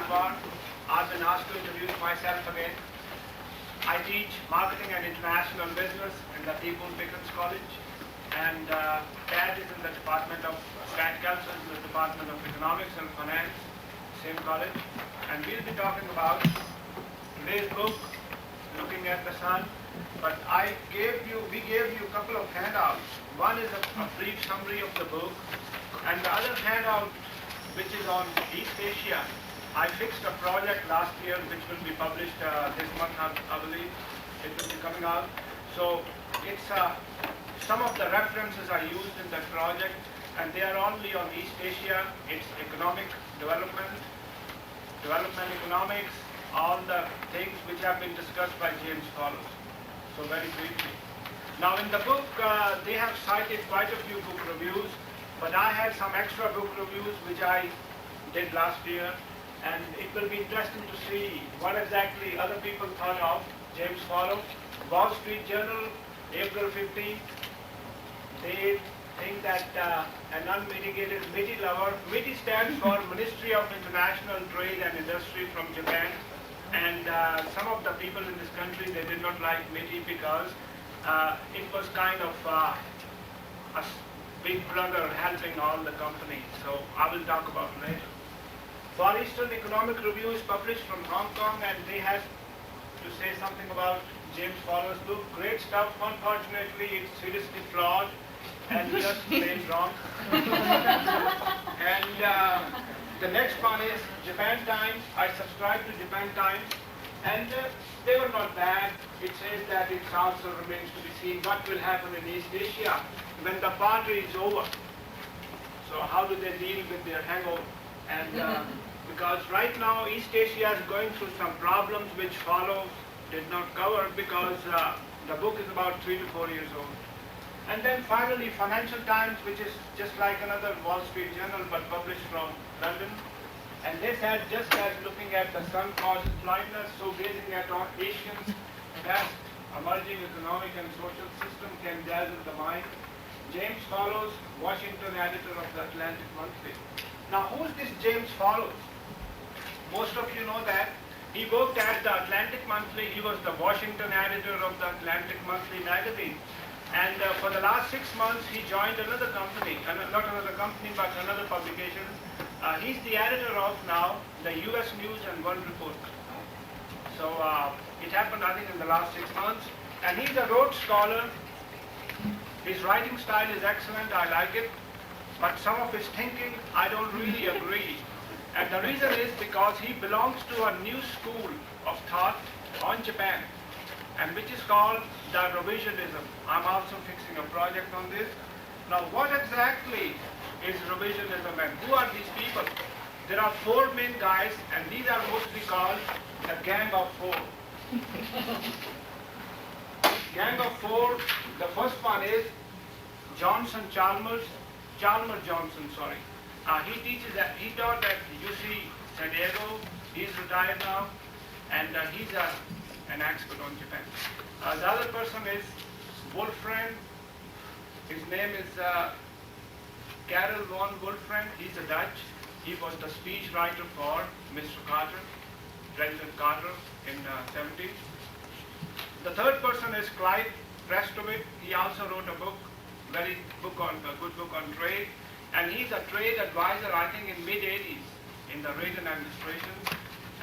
Anwar. I've been asked to introduce myself again. I teach marketing and international business in the Pickens College, and Dad is in the department of Kelso is in the Department of Economics and Finance, same college, and we'll be talking about today's book, Looking at the Sun. But we gave you a couple of handouts. One is a brief summary of the book, and the other handout, which is on East Asia. I fixed a project last year which will be published this month, I believe. It will be coming out. So it's some of the references are used in that project, and they are only on East Asia. It's economic development economics, all the things which have been discussed by James Fallows. So very briefly. Now in the book, they have cited quite a few book reviews, but I had some extra book reviews which I did last year, and it will be interesting to see what exactly other people thought of James Fallows. Wall Street Journal, April 15th, they think that an unmitigated MITI lover, MITI stands for Ministry of International Trade and Industry from Japan, and some of the people in this country, they did not like MITI because it was kind of a big brother helping all the companies. So I will talk about it later. Far Eastern Economic Review is published from Hong Kong, and they have to say something about James Fallows' book. Great stuff. Unfortunately, it's seriously flawed and just plain wrong. And the next one is Japan Times. I subscribe to Japan Times, and they were not bad. It says that it also remains to be seen what will happen in East Asia when the party is over. So how do they deal with their hangover? And because right now East Asia is going through some problems which Fallows did not cover because the book is about 3 to 4 years old. And then finally Financial Times, which is just like another Wall Street Journal but published from London. And they said just as looking at the sun causes blindness, so gazing at our Asians' best emerging economic and social system can dazzle the mind. James Fallows, Washington editor of the Atlantic Monthly. Now who is this James Fallows? Most of you know that. He worked at the Atlantic Monthly. He was the Washington editor of the Atlantic Monthly magazine. And for the last 6 months, he joined another company, not another company, but another publication. He's the editor of now the US News and World Report. So it happened, I think, in the last 6 months. And he's a Rhodes Scholar. His writing style is excellent. I like it. But some of his thinking, I don't really agree. And the reason is because he belongs to a new school of thought on Japan, and which is called the revisionism. I'm also fixing a project on this. Now what exactly is revisionism, and who are these people? There are 4 main guys, and these are mostly called the Gang of 4. Gang of 4, the first one is Chalmers Johnson, sorry. He taught at UC San Diego. He's retired now, and he's an expert on Japan. The other person is Wolfram. His name is Karel von Wolfram. He's a Dutch. He was the speech writer for Mr. Carter, President Carter in the 70s. The third person is Clyde Prestowitz. He also wrote a book, a good book on trade. And he's a trade advisor, I think, in mid-80s in the Reagan administration.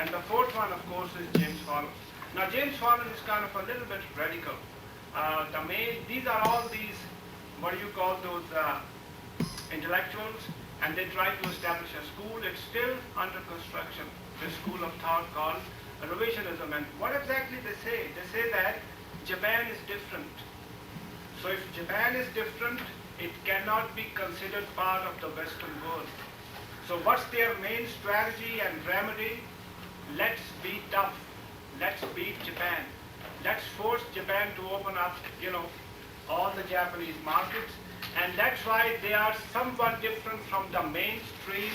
And the fourth one, of course, is James Fallows. Now, James Fallows is kind of a little bit radical. These are all these, what do you call those, intellectuals, and they try to establish a school. It's still under construction, this school of thought called revisionism. And what exactly they say? They say that Japan is different. So if Japan is different, it cannot be considered part of the Western world. So what's their main strategy and remedy? Let's be tough. Let's beat Japan. Let's force Japan to open up, all the Japanese markets. And that's why they are somewhat different from the mainstream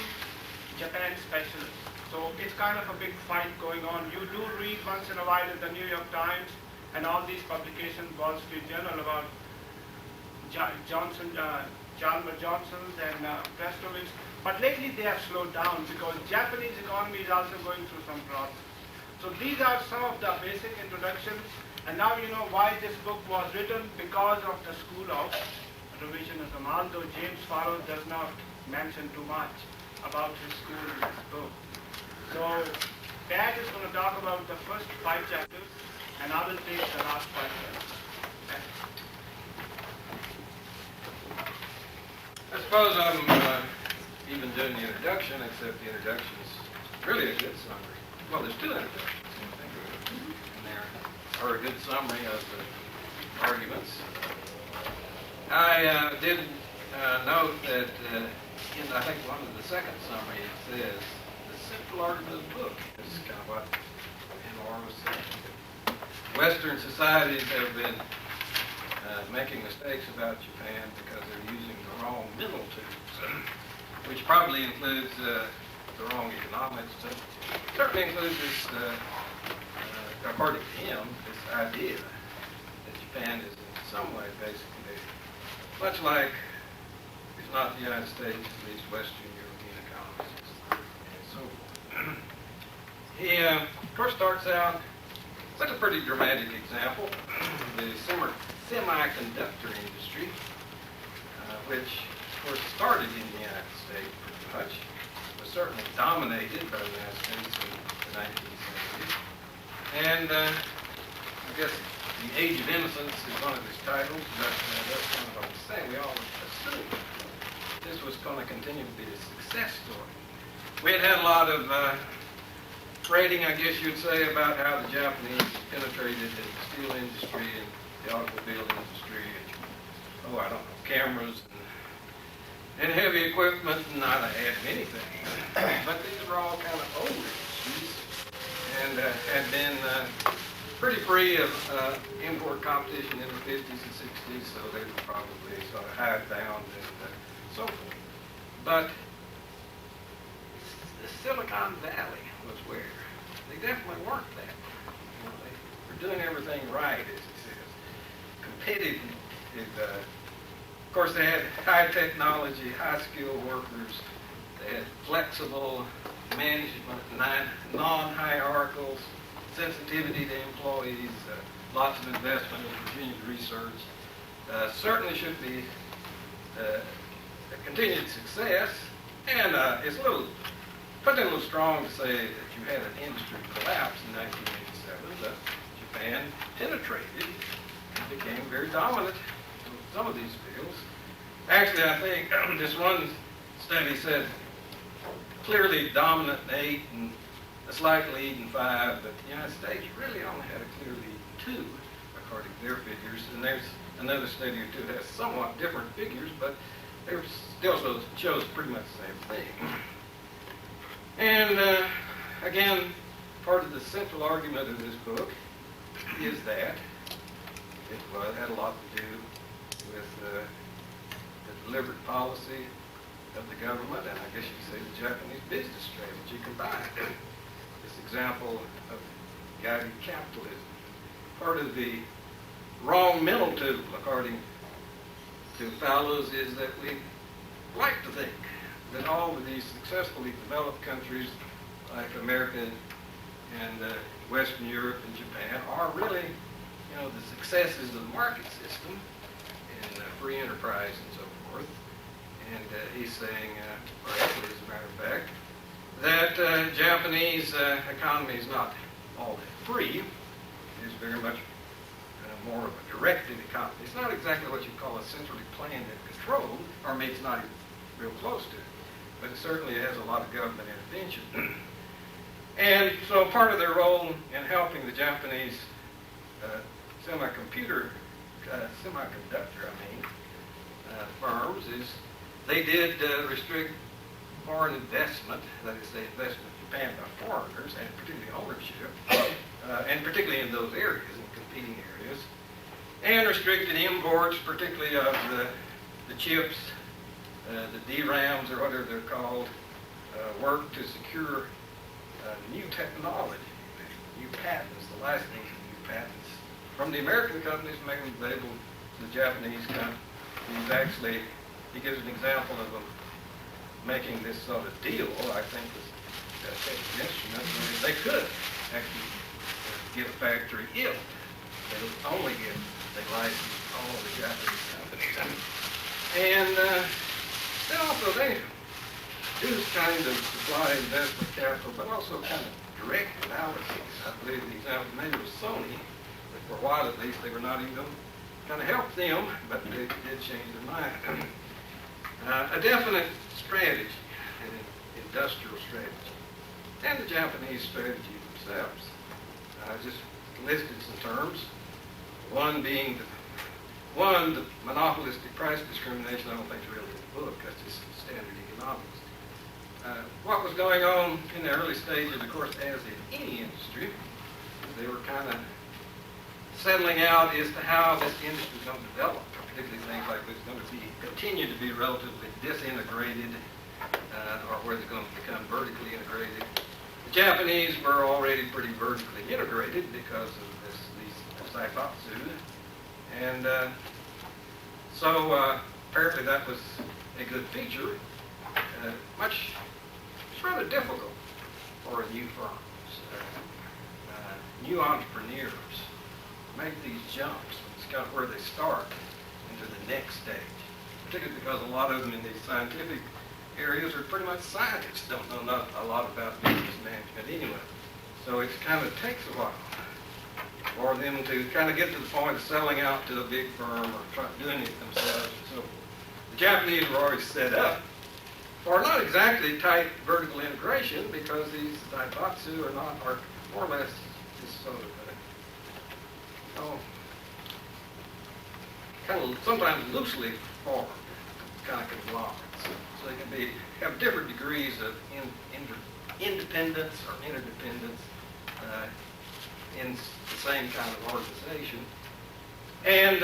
Japan specialists. So it's kind of a big fight going on. You do read once in a while in the New York Times and all these publications, Wall Street Journal, about Chalmers Johnson's and Prestovitz. But lately they have slowed down because Japanese economy is also going through some process. So these are some of the basic introductions. And now you know why this book was written, because of the school of revisionism. Although James Fallows does not mention too much about his school in this book. So Dad is going to talk about the first 5 chapters, and I will take the last 5 chapters. Okay. I suppose I'm even doing the introduction, except the introduction is really a good summary. Well, there's 2 introductions, and there are a good summary of the arguments. I did note that in, I think, one of the second summary, it says, the central argument of the book. This is kind of what Anwar was saying. Western societies have been making mistakes about Japan because they're using the wrong mental tools, which probably includes the wrong economics, but certainly includes this, according to him, this idea that Japan is in some way basically much like, if not the United States, at least Western European economies and so forth. He, of course, starts out, that's a pretty dramatic example, the semiconductor industry, which, of course, started in the United States pretty much, was certainly dominated by the United States in the 1970s. And I guess The Age of Innocence is one of his titles, but that's kind of what I'm saying. We all assumed this was going to continue to be a success story. We had a lot of trading, I guess you'd say, about how the Japanese penetrated the steel industry and the automobile industry, and, I don't know, cameras and heavy equipment, and not add anything. But these were all kind of old issues and had been pretty free of import competition in the 50s and 60s, so they were probably sort of hidebound and so forth. But the Silicon Valley was where they definitely weren't that. You know, they were doing everything right, as it says. Competitive. Of course, they had high technology, high-skilled workers. They had flexible management, non-hierarchical, sensitivity to employees, lots of investment in continued research. Certainly should be a continued success, and it's probably a little strong to say that you had an industry collapse in 1987, but Japan penetrated and became very dominant in some of these fields. Actually, I think this one study said clearly dominant in 8 and a slight lead in 5, but the United States really only had a clear lead 2, according to their figures. And there's another study or 2 that has somewhat different figures, but they still shows pretty much the same thing. And again, part of the central argument of this book is that it had a lot to do with the deliberate policy of the government, and I guess you could say the Japanese business strategy combined. This example of guided capitalism. Part of the wrong mental tool, according to Fallows, is that we like to think that all of these successfully developed countries like America and Western Europe and Japan are really, the successes of the market system and free enterprise and so forth. And he's saying, or actually as a matter of fact, that Japanese economy is not all that free. It is very much more of a directed economy. It's not exactly what you call a centrally planned and controlled, or maybe it's not even real close to it, but it certainly has a lot of government intervention. And so part of their role in helping the Japanese semiconductor firms is they did restrict foreign investment, that is, the investment in Japan by foreigners, and particularly ownership, and particularly in those areas, in competing areas, and restricted imports, particularly of the chips, the DRAMs, or whatever they're called, work to secure new technology, new patents, the licensing of new patents, from the American companies, making them available to the Japanese companies, actually he gives an example of them making this sort of deal, I think, was an instrument where they could actually get a factory if they would only get, they licensed all the Japanese companies. And then also they do this kind of supply investment capital, but also kind of direct analysis. I believe the example maybe was Sony, but for a while at least they were not even going to kind of help them, but they did change their mind. A definite strategy, an industrial strategy, and the Japanese strategy themselves. I just listed some terms. One being the monopolistic price discrimination. I don't think is really in the book. That's just standard economics. What was going on in the early stages, of course, as in any industry, they were kind of settling out as to how this industry was going to develop, particularly things like it's going to continue to be relatively disintegrated, or whether it's going to become vertically integrated. The Japanese were already pretty vertically integrated because of these Saikatsu, and so apparently that was a good feature. It's rather difficult for new firms, new entrepreneurs, make these jumps. It's kind of where they start into the next stage, particularly because a lot of them in these scientific areas are pretty much scientists, don't know not a lot about business management anyway. So it kind of takes a while for them to kind of get to the point of selling out to a big firm or doing it themselves and so forth. The Japanese were already set up for not exactly tight vertical integration, because these Daibatsu are more or less just sort of kind of sometimes loosely formed kind of conglomerates. So they can have different degrees of independence or interdependence in the same kind of organization. And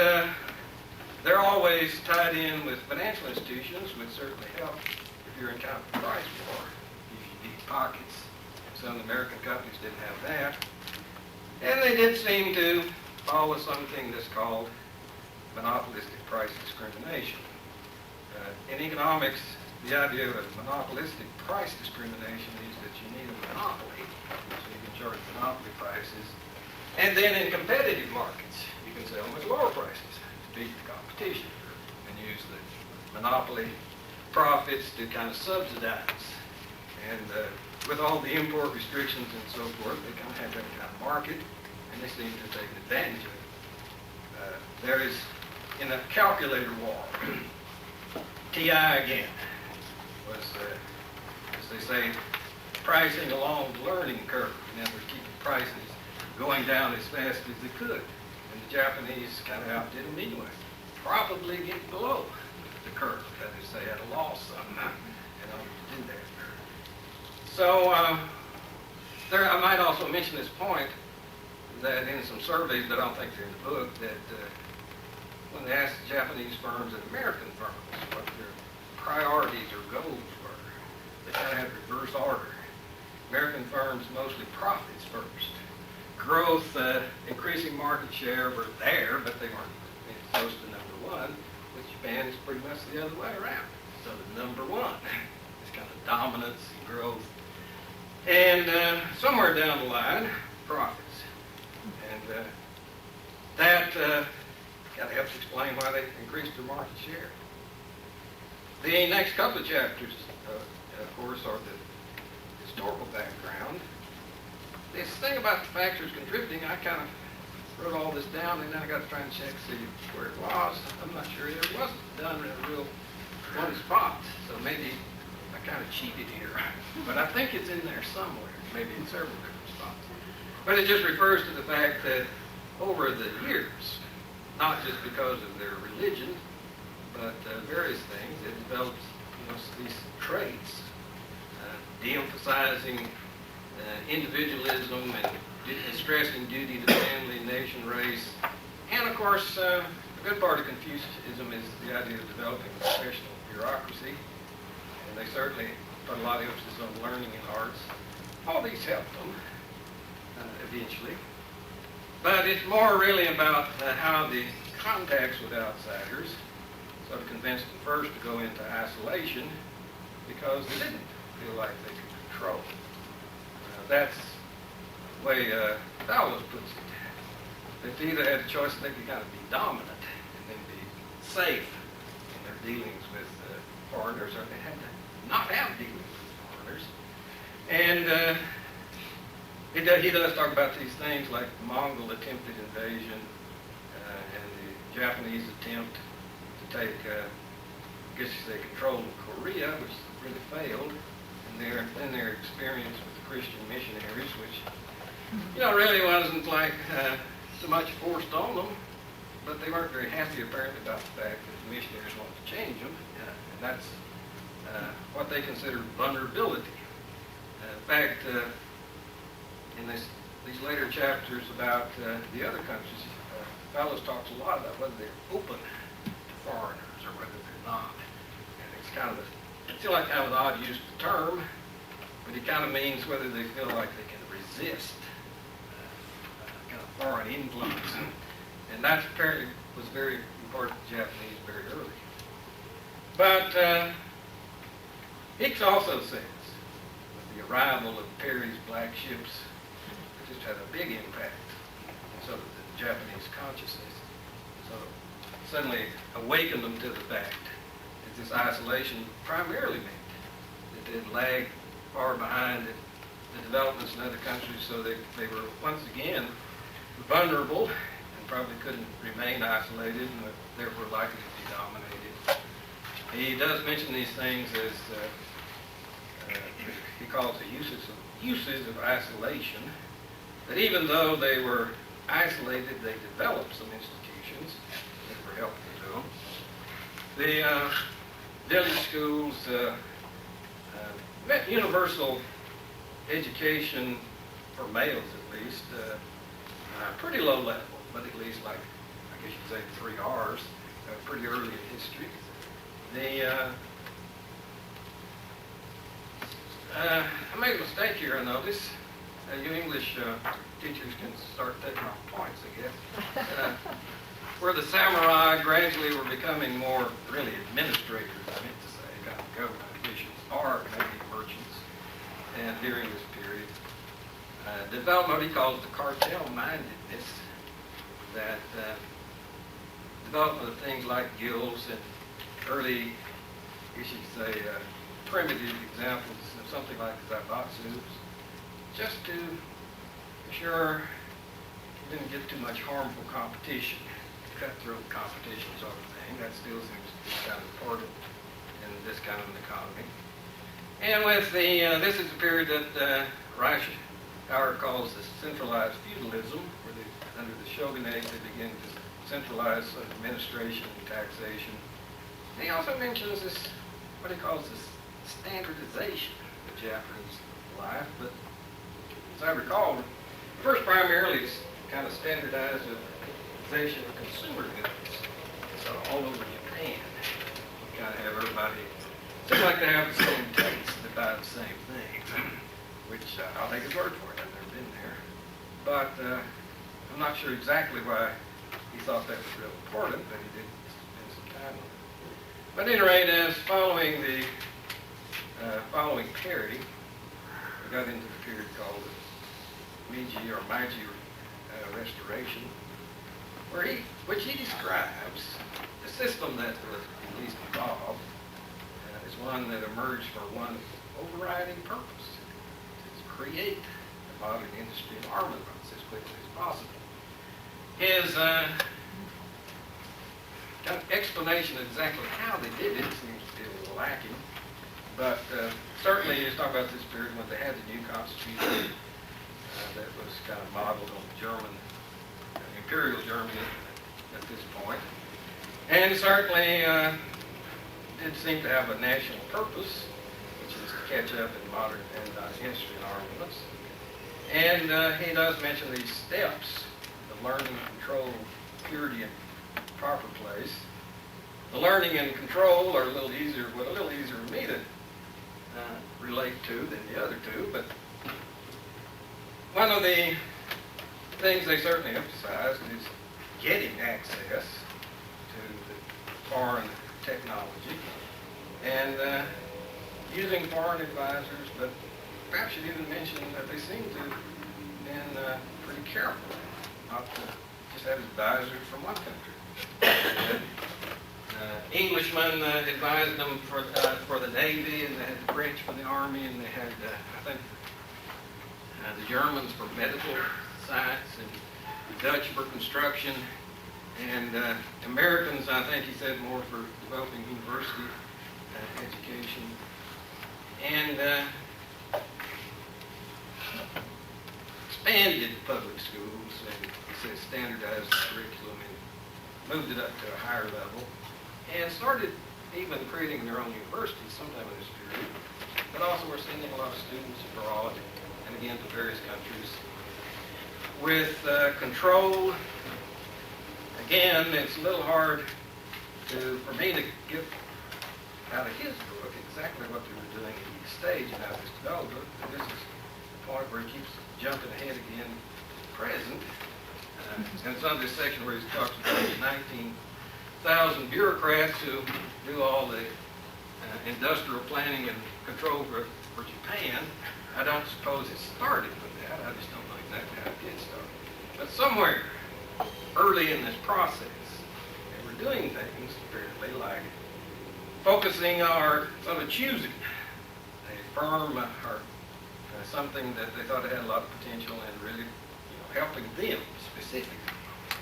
they're always tied in with financial institutions, which certainly help if you're in kind of a price war, if you need pockets. Some of the American companies didn't have that. And they did seem to follow something that's called monopolistic price discrimination. In economics, the idea of monopolistic price discrimination is that you need a monopoly, so you can charge monopoly prices. And then in competitive markets, you can sell much lower prices to beat the competition and use the monopoly profits to kind of subsidize. And with all the import restrictions and so forth, they kind of have that kind of market, and they seem to have taken advantage of it. There is, in a calculator war, TI again was, as they say, pricing along the learning curve. In other words, keeping prices going down as fast as they could. And the Japanese kind of outdid them anyway. Probably get below the curve, that is, they had a loss somehow in order to do that. So I might also mention this point that in some surveys, but I don't think they're in the book, that when they asked the Japanese firms and American firms what their priorities or goals were, they kind of had reverse order. American firms mostly profits first. Growth, increasing market share were there, but they weren't close to number one. With Japan, it's pretty much the other way around. So the number one is kind of dominance and growth. And somewhere down the line, profits. And that kind of helps explain why they increased their market share. The next couple of chapters, of course, are the historical background. This thing about the factors contributing, I kind of wrote all this down, and then I got to try and check to see where it was. I'm not sure. It wasn't done in a real one spot, so maybe I kind of cheated here. But I think it's in there somewhere, maybe in several different spots. But it just refers to the fact that over the years, not just because of their religion, but various things, it develops these traits, de-emphasizing individualism and stressing duty to family, nation, race. And of course, a good part of Confucianism is the idea of developing a professional bureaucracy. And they certainly put a lot of emphasis on learning and arts. All these helped them eventually. But it's more really about how the contacts with outsiders sort of convinced them first to go into isolation because they didn't feel like they could control. That's the way Fallows puts it. If they either had a choice, they could kind of be dominant and then be safe in their dealings with foreigners, or they had to not have dealings with foreigners. And he does talk about these things like the Mongol attempted invasion and the Japanese attempt to take, I guess you say, control of Korea, which really failed, and their experience with the Christian missionaries, which, really wasn't like so much forced on them, but they weren't very happy apparently about the fact that the missionaries wanted to change them, and that's what they considered vulnerability. In fact, in these later chapters about the other countries, Fallows talks a lot about whether they're open to foreigners or whether they're not. And it's kind of an odd use of the term, but it kind of means whether they feel like they can resist kind of foreign influence. And that apparently was very important to the Japanese very early. But Hicks also says that the arrival of Perry's black ships just had a big impact on sort of the Japanese consciousness. So suddenly awakened them to the fact that this isolation primarily meant that they'd lagged far behind the developments in other countries, so they were once again vulnerable and probably couldn't remain isolated and were therefore likely to be dominated. He does mention these things as he calls the uses of isolation, that even though they were isolated, they developed some institutions that were helpful to them. The village schools, universal education for males at least, pretty low level, but at least like, I guess you'd say 3 R's, pretty early in history. I made a mistake here, I notice. You English teachers can start taking off points, I guess. Where the samurai gradually were becoming more really administrators, I meant to say, kind of government officials, or maybe merchants, and during this period, developed what he calls the cartel-mindedness, that development of things like guilds and early, you should say, primitive examples of something like zaibatsus, just to ensure you didn't get too much harmful competition, cutthroat competition sort of thing. That still seems to be kind of important in this kind of an economy. And with this is a period that Eisenhower calls the centralized feudalism, where under the shogunate they begin to centralize administration and taxation. And he also mentions this, what he calls this standardization of Japanese life, but as I recall, first primarily it's kind of standardization of consumer goods. So all over Japan, you kind of have everybody, seems like they have the same taste, they buy the same thing, which I'll take his word for it, I've never been there. But I'm not sure exactly why he thought that was real important, but he did spend some time on it. But at any rate, as following Perry, we got into the period called the Meiji Restoration, which he describes the system that was at least involved is one that emerged for one overriding purpose: to create a modern industry of armaments as quickly as possible. His kind of explanation of exactly how they did it seems to be a little lacking, but certainly he's talking about this period when they had the new constitution that was kind of modeled on German, Imperial Germany at this point. And certainly did seem to have a national purpose, which is to catch up in modern industry and armaments. And he does mention these steps: the learning, control, purity, and proper place. The learning and control are a little easier for me to relate to than the other two, but one of the things they certainly emphasized is getting access to the foreign technology, and using foreign advisors, but perhaps you didn't mention that they seem to have been pretty careful not to just have advisors from one country. Englishmen advised them for the Navy, and they had the French for the Army, and they had, I think, the Germans for medical science, and the Dutch for construction, and Americans, I think he said, more for developing university education. And expanded public schools, and he said standardized the curriculum and moved it up to a higher level, and started even creating their own universities sometime in this period. But also we're sending a lot of students abroad, and again to various countries, with control. Again, it's a little hard for me to get out of his book exactly what they were doing at each stage and how this developed. And this is the point where he keeps jumping ahead again to the present. And it's on this section where he talks about the 19,000 bureaucrats who do all the industrial planning and control for Japan. I don't suppose it started with that. I just don't know exactly how it did start. But somewhere early in this process, they were doing things, apparently, like focusing or sort of choosing a firm or something that they thought had a lot of potential and really helping them specifically,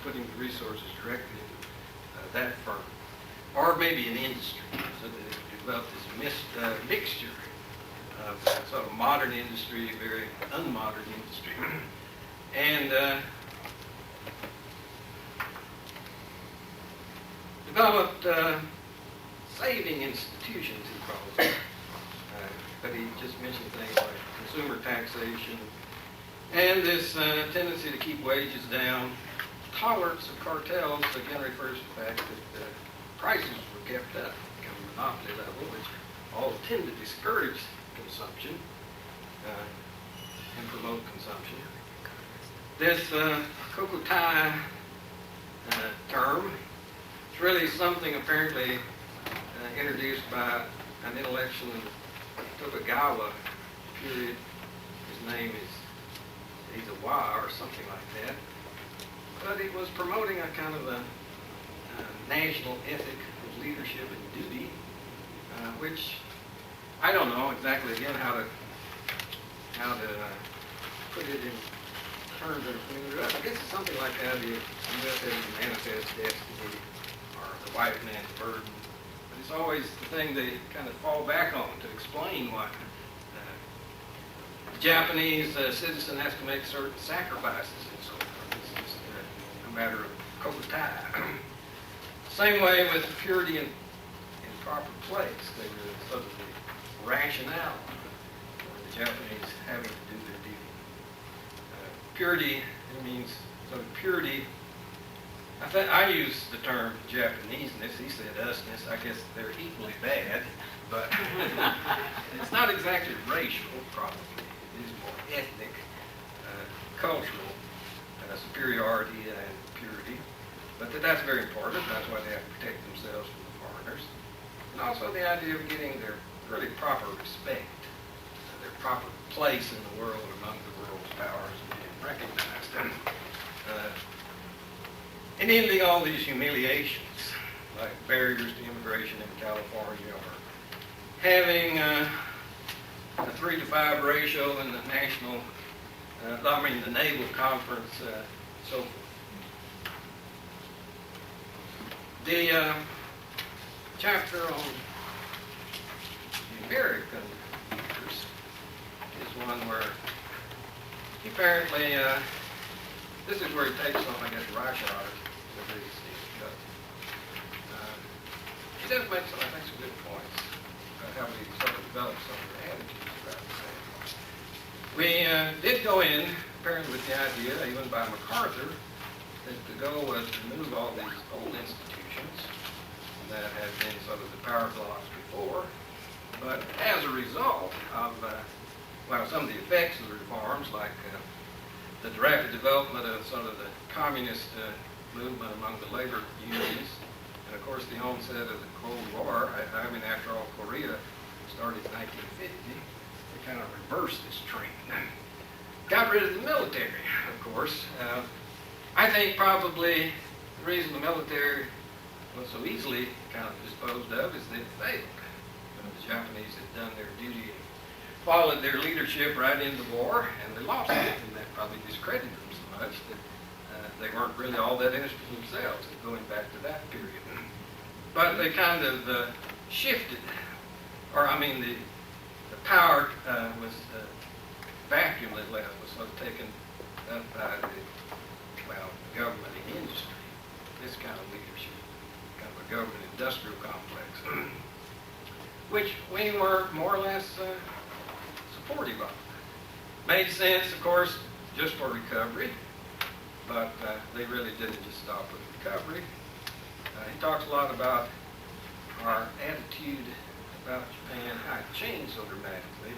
putting the resources directly into that firm. Or maybe an industry, so they developed this mixture of sort of modern industry, very unmodern industry. And developed saving institutions, he calls them. But he just mentioned things like consumer taxation, and this tendency to keep wages down, tolerance of cartels, again refers to the fact that prices were kept up, become a monopoly level, which all tend to discourage consumption and promote consumption. This Kokutai term is really something apparently introduced by an intellectual in Tokugawa period. His name is Izawa or something like that. But he was promoting a kind of a national ethic of leadership and duty, which I don't know exactly again how to put it in terms that are familiar. I guess it's something like that, the method of manifest destiny or the white man's burden. But it's always the thing they kind of fall back on to explain why the Japanese citizen has to make certain sacrifices and so forth. It's just a matter of kokutai. Same way with purity in proper place. They were sort of the rationale for the Japanese having to do their duty. Purity, it means sort of purity. I use the term Japaneseness. He said usness. I guess they're equally bad, but it's not exactly racial, probably. It is more ethnic, cultural superiority and purity. But that's very important. That's why they have to protect themselves from the foreigners. And also the idea of getting their really proper respect, their proper place in the world among the world's powers and being recognized. And ending all these humiliations, like barriers to immigration in California, or having a 3-to-5 ratio in the national, the naval conference, so forth. The chapter on the American leaders is one where he apparently, this is where he takes on, I guess, Reichard, the biggest thing. He does make some, I think, some good points about how we sort of develop some of the attitudes about the same. We did go in, apparently with the idea, even by MacArthur, that the goal was to remove all these old institutions that had been sort of the power blocks before. But as a result of, some of the effects of the reforms, like the rapid development of sort of the communist movement among the labor unions, of course, the onset of the Cold War, I mean, after all, Korea started in 1950, they kind of reversed this trend. Got rid of the military, of course. I think probably the reason the military was so easily kind of disposed of is they failed. The Japanese had done their duty and followed their leadership right into the war, and they lost it, and that probably discredited them so much that they weren't really all that interested themselves in going back to that period. But they kind of shifted, or I mean the power was vacuum that left was sort of taken up by the, well, government and industry. This kind of leadership, kind of a government industrial complex, which we were more or less supportive of. Made sense, of course, just for recovery, but they really didn't just stop with recovery. He talks a lot about our attitude about Japan, how it changed so dramatically,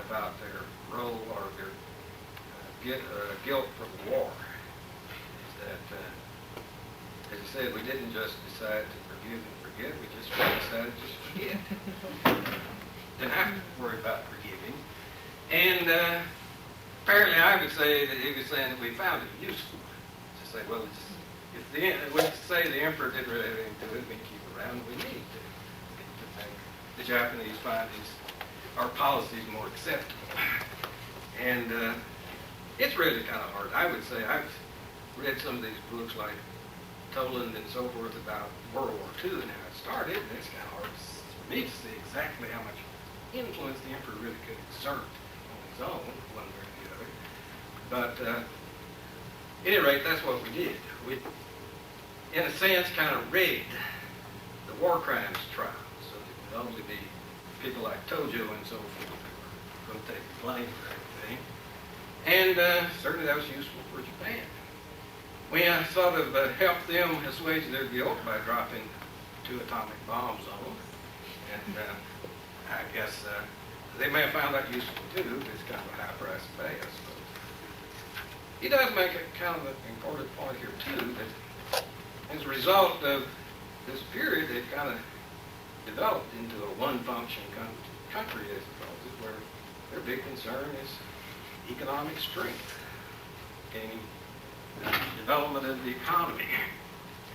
about their role or their guilt for the war. Is that, as I said, we didn't just decide to forgive and forget, we just decided to just forget. Didn't have to worry about forgiving. And apparently I would say that he was saying that we found it useful to say, well, let's say the emperor didn't really have anything to do it, we keep around, we need to make the Japanese find our policies more acceptable. And it's really kind of hard. I would say I've read some of these books like Toland and so forth about World War II and how it started, and it's kind of hard for me to see exactly how much influence the emperor really could exert on his own, one way or the other. But at any rate, that's what we did. We, in a sense, kind of rigged the war crimes trial, so that it would only be people like Tojo and so forth who were going to take the blame for everything. And certainly that was useful for Japan. We sort of helped them assuage their guilt by dropping 2 atomic bombs on them. And I guess they may have found that useful too. It's kind of a high price to pay, I suppose. He does make a kind of an important point here too, that as a result of this period, they've kind of developed into a one-function country, I suppose, where their big concern is economic strength, gaining development of the economy,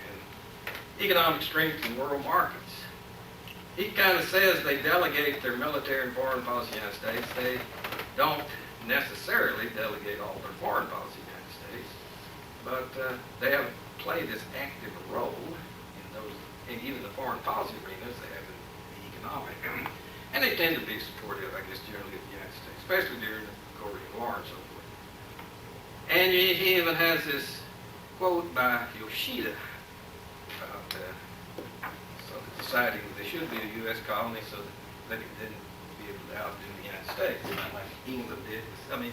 and economic strength in world markets. He kind of says they delegate their military and foreign policy to the United States. They don't necessarily delegate all their foreign policy to the United States, but they have played this active role in those, in even the foreign policy arenas they have in the economic. And they tend to be supportive, I guess, generally of the United States, especially during the Korean War and so forth. And he even has this quote by Yoshida about sort of deciding that they should be a U.S. colony so that they didn't be able to outdo the United States, not like England did. I mean,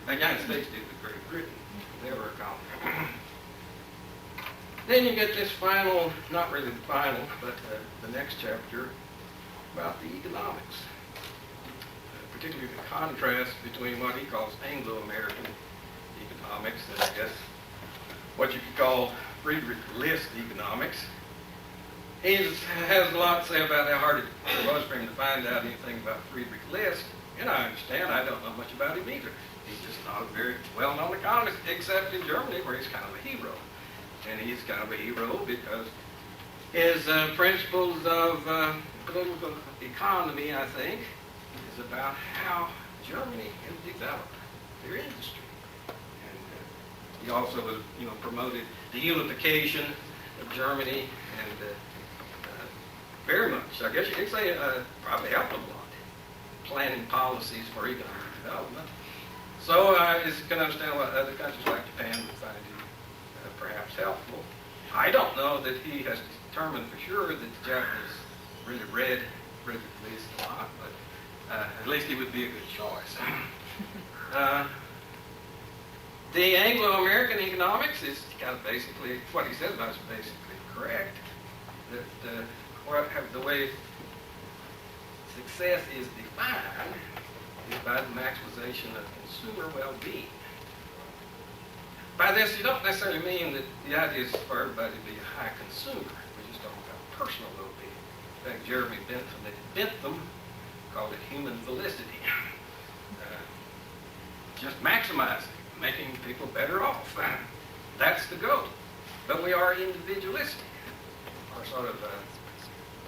the United States did with Great Britain. They were a colony. Then you get this final, not really the final, but the next chapter about the economics, particularly the contrast between what he calls Anglo-American economics and I guess what you could call Friedrich List economics. He has a lot to say about how hard it was for him to find out anything about Friedrich List, and I understand, I don't know much about him either. He's just not a very well-known economist, except in Germany where he's kind of a hero. And he's kind of a hero because his principles of political economy, I think, is about how Germany has developed their industry. And he also was, promoted the unification of Germany and very much, I guess you could say, probably helped a lot, planning policies for economic development. So I just can understand why other countries like Japan would find it perhaps helpful. I don't know that he has determined for sure that the Japanese really read Friedrich List a lot, but at least he would be a good choice. The Anglo-American economics is kind of basically, what he says about it is basically correct. That the way success is defined is by the maximization of consumer well-being. By this, you don't necessarily mean that the idea is for everybody to be a high consumer. We just talking about personal well-being. In fact, Jeremy Bentham called it human felicity. Just maximizing, making people better off. That's the goal. But we are individualistic. Our sort of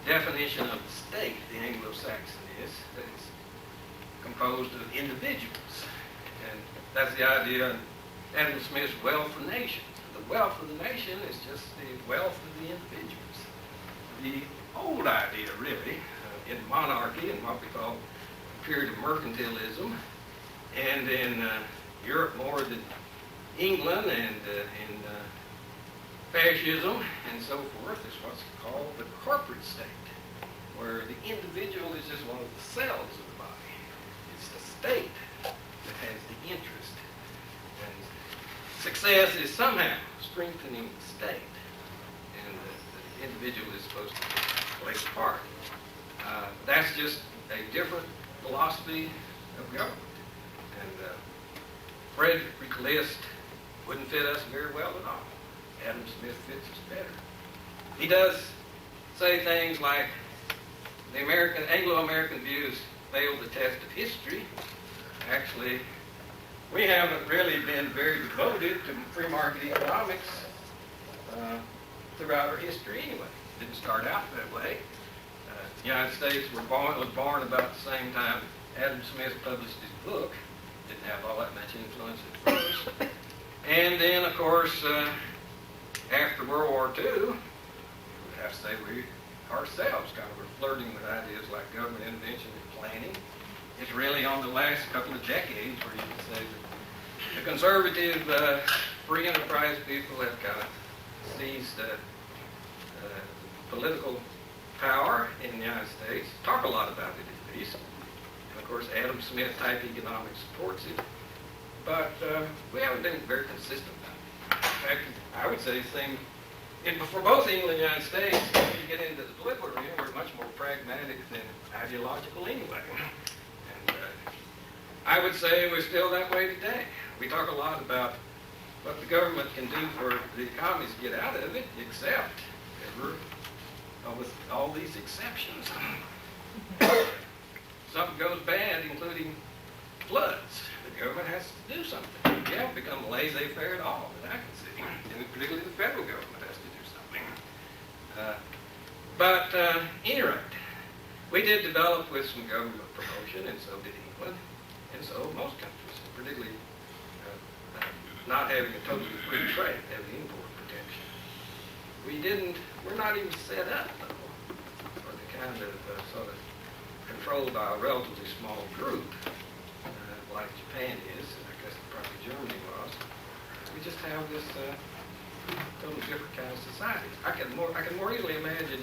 definition of the state, the Anglo-Saxon, is that it's composed of individuals. And that's the idea in Adam Smith's wealth of the nation. The wealth of the nation is just the wealth of the individuals. The old idea, really, in monarchy and what we call the period of mercantilism, and in Europe more than England and in fascism and so forth, is what's called the corporate state, where the individual is just one of the cells of the body. It's the state that has the interest. And success is somehow strengthening the state, and the individual is supposed to play a part. That's just a different philosophy of government. And Frederick List wouldn't fit us very well at all. Adam Smith fits us better. He does say things like the Anglo-American views failed the test of history. Actually, we haven't really been very devoted to free market economics throughout our history anyway. Didn't start out that way. The United States was born about the same time Adam Smith published his book. Didn't have all that much influence at first. And then, of course, after World War II, we have to say we ourselves kind of were flirting with ideas like government intervention and planning. It's really on the last couple of decades where you can say that the conservative free enterprise people have kind of seized political power in the United States. Talk a lot about it at least. And of course, Adam Smith type economics supports it. But we haven't been very consistent about it. In fact, I would say the same for both England and the United States. When you get into the political arena, we're much more pragmatic than ideological anyway. And I would say we're still that way today. We talk a lot about what the government can do for the economies to get out of it, except with all these exceptions. Something goes bad, including floods. The government has to do something. You haven't become laissez-faire at all, that I can see. And particularly the federal government has to do something. But at any rate, we did develop with some government promotion, and so did England, and so most countries, particularly not having a totally free trade, having import protection. We're not even set up, though, for the kind of sort of controlled by a relatively small group, like Japan is, and I guess probably Germany was. We just have this totally different kind of society. I can more easily imagine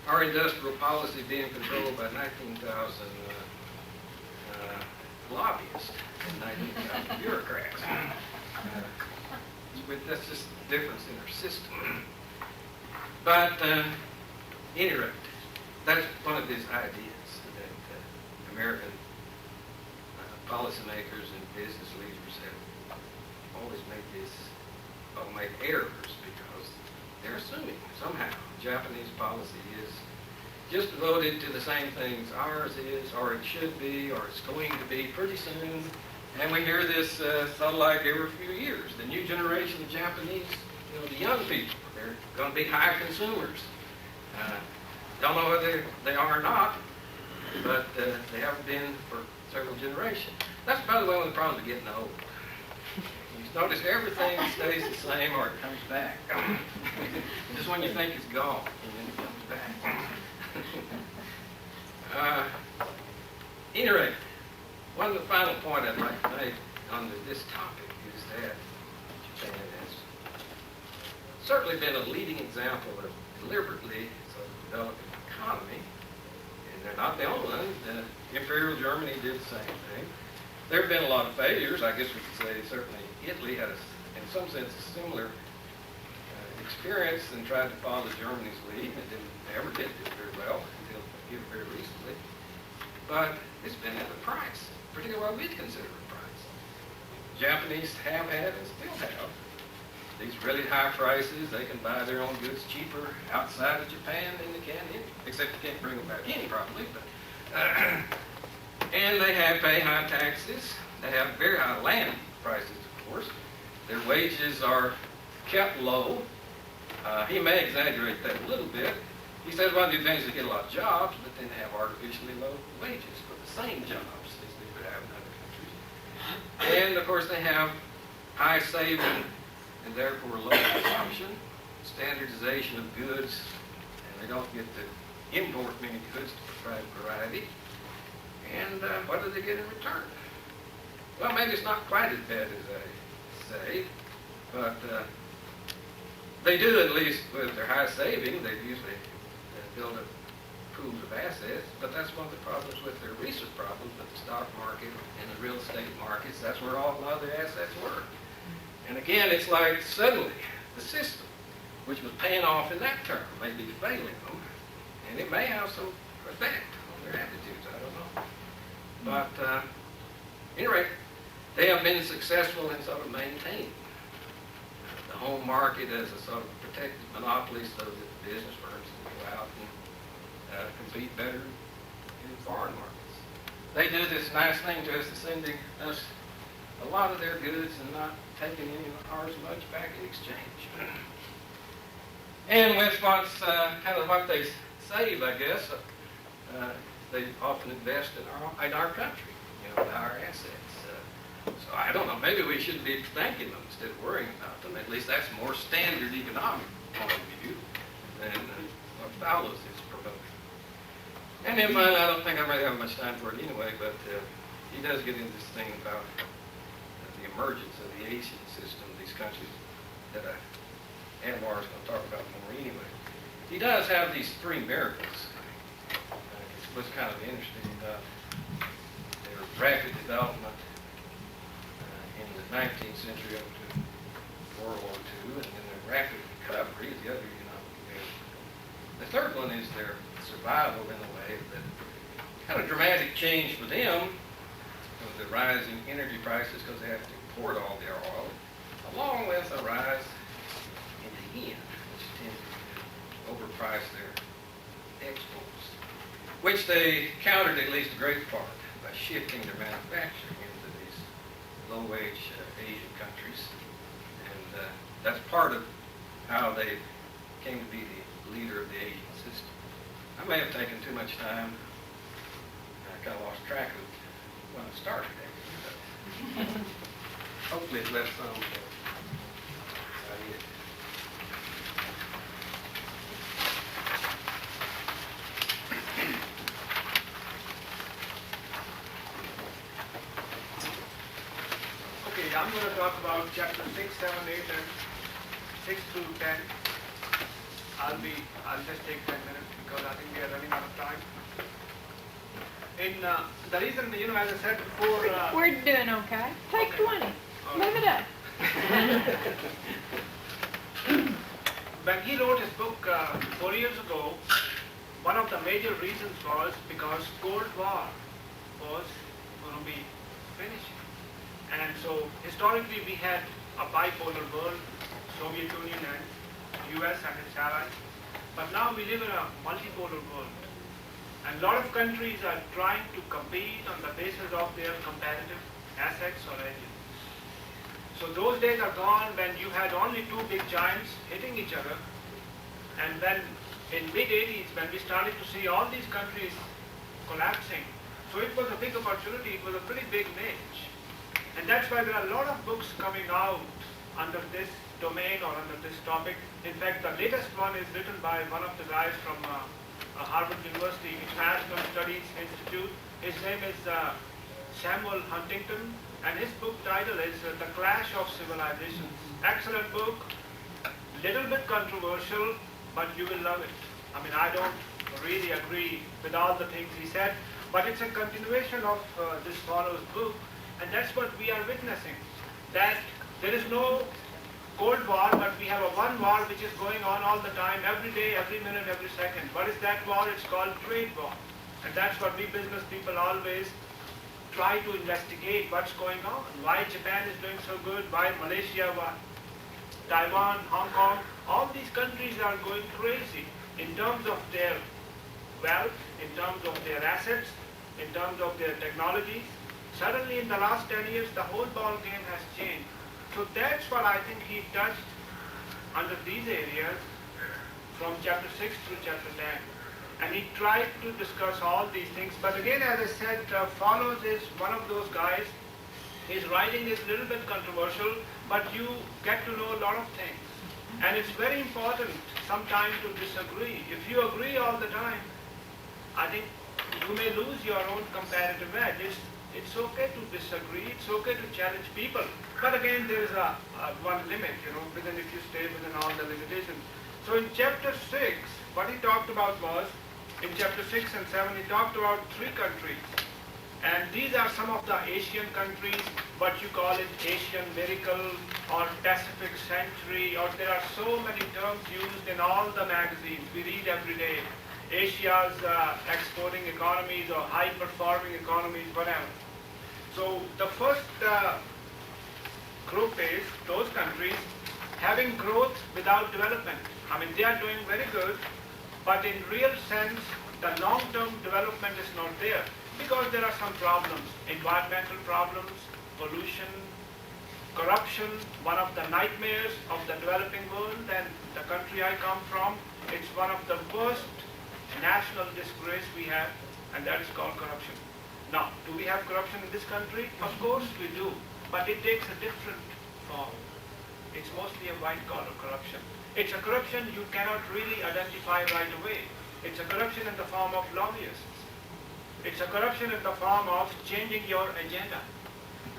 our industrial policy being controlled by 19,000 lobbyists and 19,000 bureaucrats. That's just the difference in our system. But at any rate, that's one of his ideas, that American policymakers and business leaders have always made errors because they're assuming somehow Japanese policy is just devoted to the same things ours is, or it should be, or it's going to be pretty soon. And we hear this sort of like every few years. The new generation of Japanese, the young people, they're going to be high consumers. Don't know whether they are or not, but they haven't been for several generations. That's, by the way, one of the problems of getting old. You notice everything stays the same or it comes back. Just when you think it's gone, and then it comes back. At any rate, the final point I'd like to make on this topic is that Japan has certainly been a leading example of deliberately developing an economy. And they're not the only one. Imperial Germany did the same thing. There have been a lot of failures. I guess we could say certainly Italy had, in some sense, a similar experience and tried to follow Germany's lead. It never did do very well until very recently. But it's been at a price, particularly what we'd consider a price. Japanese have had and still have these really high prices. They can buy their own goods cheaper outside of Japan than they can in, except you can't bring them back in probably. But, and they pay high taxes. They have very high land prices, of course. Their wages are kept low. He may exaggerate that a little bit. He says one of the advantages is they get a lot of jobs, but then they have artificially low wages for the same jobs as they would have in other countries. And of course they have high saving and therefore low consumption, standardization of goods, and they don't get to import many goods to provide variety. And what do they get in return? Well, maybe it's not quite as bad as I say, but they do, at least with their high saving, they usually build up pools of assets, but that's one of the problems with their recent problems with the stock market and the real estate markets. That's where a lot of their assets were. And again, it's like suddenly the system, which was paying off in that term, may be failing them, and it may have some effect on their attitudes, I don't know. But anyway, they have been successful in sort of maintaining the home market as a sort of protected monopoly so that the business firms can go out and compete better in foreign markets. They do this nice thing to us, sending us a lot of their goods and not taking any of ours much back in exchange. And with what's kind of what they save, I guess, they often invest in our country, with our assets. So I don't know, maybe we should be thanking them instead of worrying about them. At least that's more standard economic point of view than what Fallows is promoting. And then finally, I don't think I really have much time for it anyway, but he does get into this thing about the emergence of the Asian system, these countries that Anwar is going to talk about more anyway. He does have these three miracles. It was kind of interesting. Their rapid development in the 19th century up to World War II, and then their rapid recovery is the other economic event. The third one is their survival in a way that kind of dramatic change for them with the rise in energy prices because they have to import all their oil, along with a rise in the yen, which tends to overprice their exports, which they countered at least a great part by shifting their manufacturing into these low-wage Asian countries. And that's part of how they came to be the leader of the Asian system. I may have taken too much time. I kind of lost track of when I started, actually, but hopefully it left some idea. Okay, I'm going to talk about chapter 6, 7, 8, and 6 through 10. I'll just take 10 minutes because I think we are running out of time. The reason, as I said before... We're doing okay. Take 20. Live it up. When he wrote his book 4 years ago, one of the major reasons was because Cold War was going to be finishing. And so historically we had a bipolar world, Soviet Union and US and its allies. But now we live in a multipolar world. And a lot of countries are trying to compete on the basis of their competitive assets or engines. So those days are gone when you had only two big giants hitting each other. And then in mid-80s, when we started to see all these countries collapsing, so it was a big opportunity, it was a pretty big niche. And that's why there are a lot of books coming out under this domain or under this topic. In fact, the latest one is written by one of the guys from Harvard University International Studies Institute. His name is Samuel Huntington, and his book title is The Clash of Civilizations. Excellent book, little bit controversial, but you will love it. I mean, I don't really agree with all the things he said, but it's a continuation of this Fallows book, and that's what we are witnessing. That there is no Cold War, but we have a one war which is going on all the time, every day, every minute, every second. What is that war? It's called trade war. And that's what we business people always try to investigate what's going on. Why Japan is doing so good, why Malaysia, Taiwan, Hong Kong, all these countries are going crazy in terms of their wealth, in terms of their assets, in terms of their technologies. Suddenly in the last 10 years, the whole ball game has changed. So that's what I think he touched under these areas from chapter 6 through chapter 10. And he tried to discuss all these things. But again, as I said, Fallows is one of those guys. His writing is a little bit controversial, but you get to know a lot of things. And it's very important sometimes to disagree. If you agree all the time, I think you may lose your own comparative edge. It's okay to disagree. It's okay to challenge people. But again, there is a one limit, within if you stay within all the limitations. So in chapter 6, what he talked about was, in chapter 6 and 7, he talked about 3 countries. And these are some of the Asian countries, what you call it Asian miracle or Pacific century, or there are so many terms used in all the magazines we read every day. Asia's exporting economies or high-performing economies, whatever. So the first group is those countries having growth without development. I mean, they are doing very good, but in real sense, the long-term development is not there because there are some problems, environmental problems, pollution, corruption, one of the nightmares of the developing world, and the country I come from, it's one of the worst national disgrace we have, and that is called corruption. Now, do we have corruption in this country? Of course we do, but it takes a different form. It's mostly a white-collar corruption. It's a corruption you cannot really identify right away. It's a corruption in the form of lobbyists. It's a corruption in the form of changing your agenda.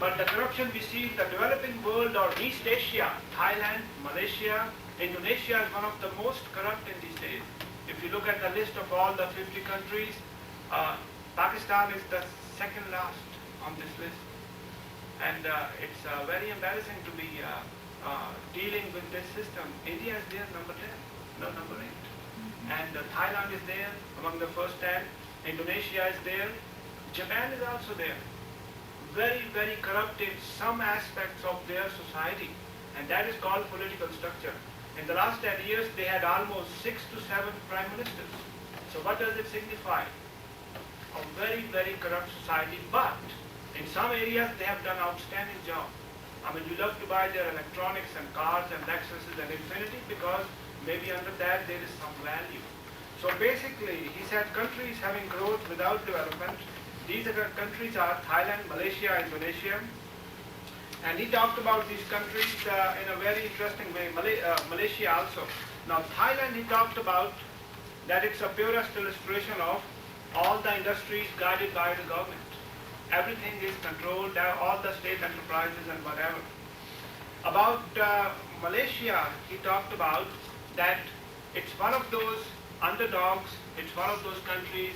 But the corruption we see in the developing world or East Asia, Thailand, Malaysia, Indonesia is one of the most corrupt in these days. If you look at the list of all the 50 countries, Pakistan is the second last on this list. And it's very embarrassing to be dealing with this system. India is there, number 10, no, number 8. And Thailand is there among the first 10. Indonesia is there. Japan is also there. Very, very corrupt in some aspects of their society. And that is called political structure. In the last 10 years, they had almost 6 to 7 prime ministers. So what does it signify? A very, very corrupt society, but in some areas they have done outstanding job. I mean, you love to buy their electronics and cars and Lexuses and Infinity because maybe under that there is some value. So basically, he said countries having growth without development, these countries are Thailand, Malaysia, Indonesia. And he talked about these countries in a very interesting way, Malaysia also. Now Thailand, he talked about that it's a purest illustration of all the industries guided by the government. Everything is controlled, all the state enterprises and whatever. About Malaysia, he talked about that it's one of those underdogs, it's one of those countries,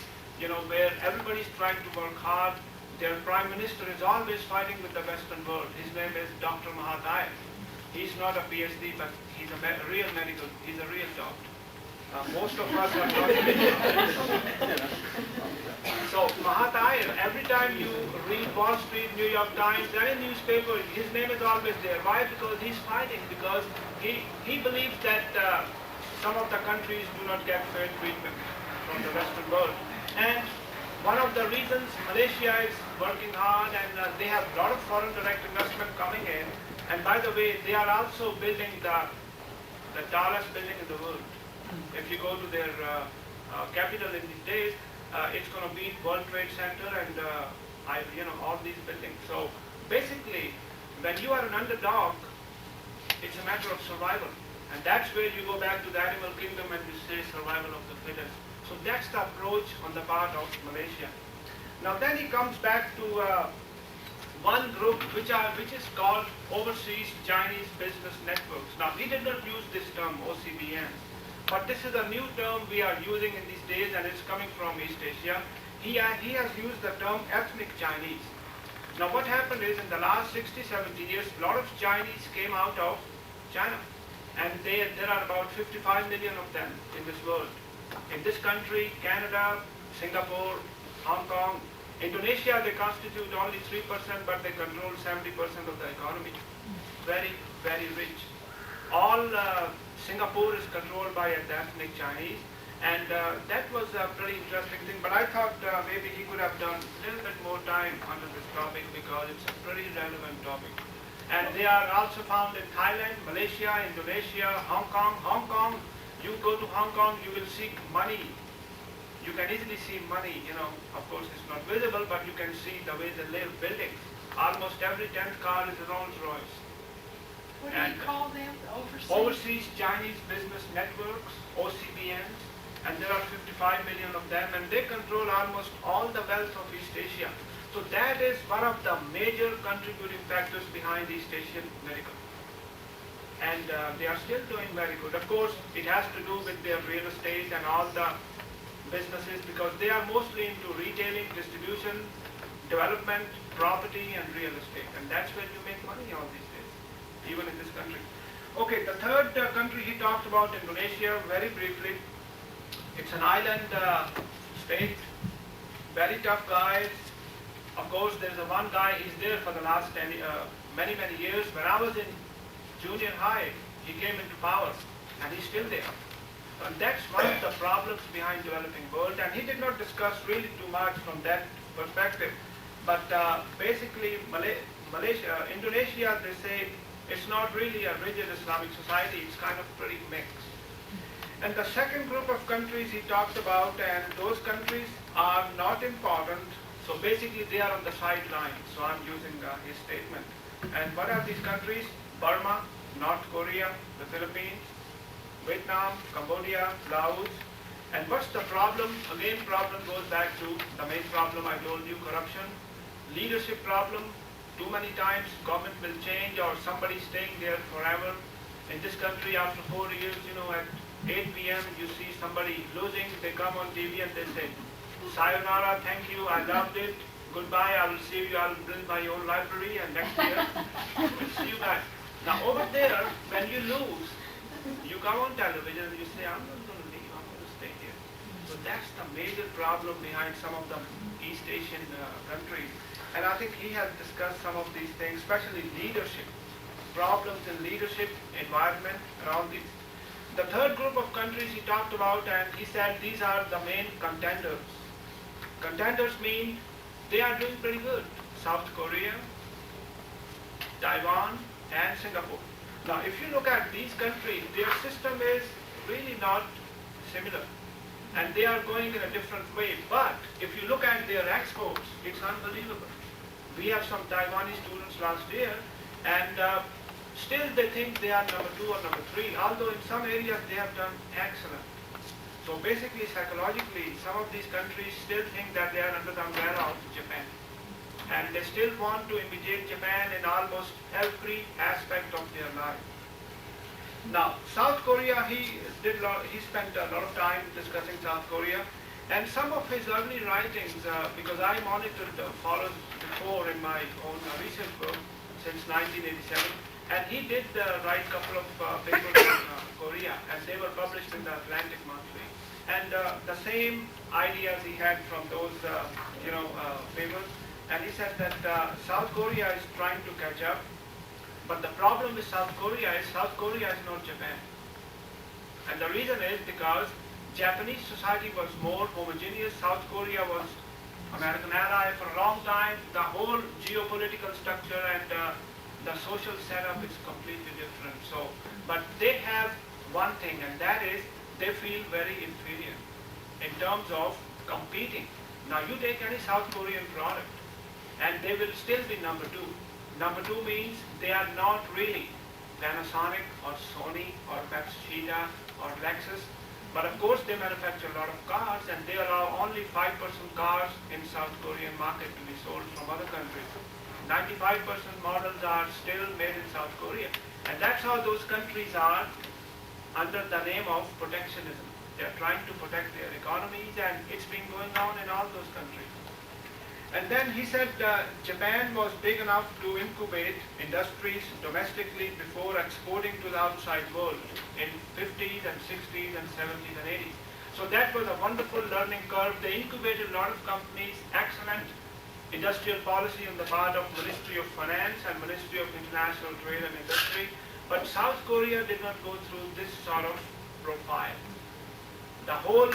where everybody's trying to work hard. Their prime minister is always fighting with the Western world. His name is Dr. Mahathir. He's not a PhD, but he's a real doctor. Most of us are not. So Mahathir, every time you read Wall Street, New York Times, any newspaper, his name is always there. Why? Because he's fighting, because he believes that some of the countries do not get fair treatment from the Western world. And one of the reasons Malaysia is working hard and they have a lot of foreign direct investment coming in. And by the way, they are also building the tallest building in the world. If you go to their capital in these days, it's going to beat World Trade Center and all these buildings. So basically, when you are an underdog, it's a matter of survival. And that's where you go back to the animal kingdom and you say survival of the fittest. So that's the approach on the part of Malaysia. Now then he comes back to one group which is called Overseas Chinese Business Networks. Now he did not use this term OCBN, but this is a new term we are using in these days and it's coming from East Asia. He has used the term ethnic Chinese. Now what happened is in the last 60-70 years, a lot of Chinese came out of China. And there are about 55 million of them in this world. In this country, Canada, Singapore, Hong Kong, Indonesia, they constitute only 3%, but they control 70% of the economy. Very, very rich. All Singapore is controlled by a ethnic Chinese. And that was a pretty interesting thing. But I thought maybe he could have done a little bit more time under this topic because it's a pretty relevant topic. And they are also found in Thailand, Malaysia, Indonesia, Hong Kong. Hong Kong, you go to Hong Kong, you will see money. You can easily see money, of course it's not visible, but you can see the way they live, buildings. Almost every 10th car is a Rolls Royce. What do you call them? Overseas? Overseas Chinese Business Networks, OCBNs, and there are 55 million of them, and they control almost all the wealth of East Asia. So that is one of the major contributing factors behind East Asian miracle. And they are still doing very good. Of course, it has to do with their real estate and all the businesses because they are mostly into retailing, distribution, development, property, and real estate. And that's where you make money all these days, even in this country. Okay, the third country he talked about, Indonesia, very briefly. It's an island state, very tough guys. Of course, there's a one guy, he's there for the last many years. When I was in junior high, he came into power, and he's still there. And that's one of the problems behind developing world. And he did not discuss really too much from that perspective. But basically, Indonesia, they say, it's not really a rigid Islamic society. It's kind of pretty mixed. And the second group of countries he talked about, and those countries are not important. So basically they are on the sidelines. So I'm using his statement. And what are these countries? Burma, North Korea, the Philippines, Vietnam, Cambodia, Laos. And what's the problem? Again, problem goes back to the main problem I told you, corruption. Leadership problem. Too many times government will change or somebody staying there forever. In this country, after 4 years, at 8 p.m. you see somebody losing, they come on TV and they say, sayonara, thank you, I loved it, goodbye, I will see you, I will build my own library and next year we'll see you guys. Now over there, when you lose, you come on television and you say, I'm not going to leave, I'm going to stay here. So that's the major problem behind some of the East Asian countries. And I think he has discussed some of these things, especially leadership, problems in leadership, environment, and all these. The third group of countries he talked about, and he said these are the main contenders. Contenders mean they are doing pretty good. South Korea, Taiwan, and Singapore. Now, if you look at these countries, their system is really not similar. And they are going in a different way. But if you look at their exports, it's unbelievable. We have some Taiwanese students last year, and still they think they are number 2 or number 3, although in some areas they have done excellent. So basically, psychologically, some of these countries still think that they are under the umbrella of Japan. And they still want to imitate Japan in almost every aspect of their life. Now, South Korea, he spent a lot of time discussing South Korea. And some of his early writings, because I monitored Fallows before in my own research work since 1987, and he did write a couple of papers on Korea, and they were published in the Atlantic Monthly. And the same ideas he had from those, papers. And he said that South Korea is trying to catch up, but the problem with South Korea is not Japan. And the reason is because Japanese society was more homogeneous. South Korea was American ally for a long time. The whole geopolitical structure and the social setup is completely different. So, but they have one thing, and that is they feel very inferior in terms of competing. Now you take any South Korean product, and they will still be number 2. Number 2 means they are not really Panasonic or Sony or Pepsi or Lexus. But of course they manufacture a lot of cars, and they allow only 5% cars in South Korean market to be sold from other countries. 95% models are still made in South Korea. And that's how those countries are under the name of protectionism. They're trying to protect their economies, and it's been going on in all those countries. And then he said Japan was big enough to incubate industries domestically before exporting to the outside world in 50s and 60s and 70s and 80s. So that was a wonderful learning curve. They incubated a lot of companies, excellent, industrial policy on the part of Ministry of Finance and Ministry of International Trade and Industry. But South Korea did not go through this sort of profile. The whole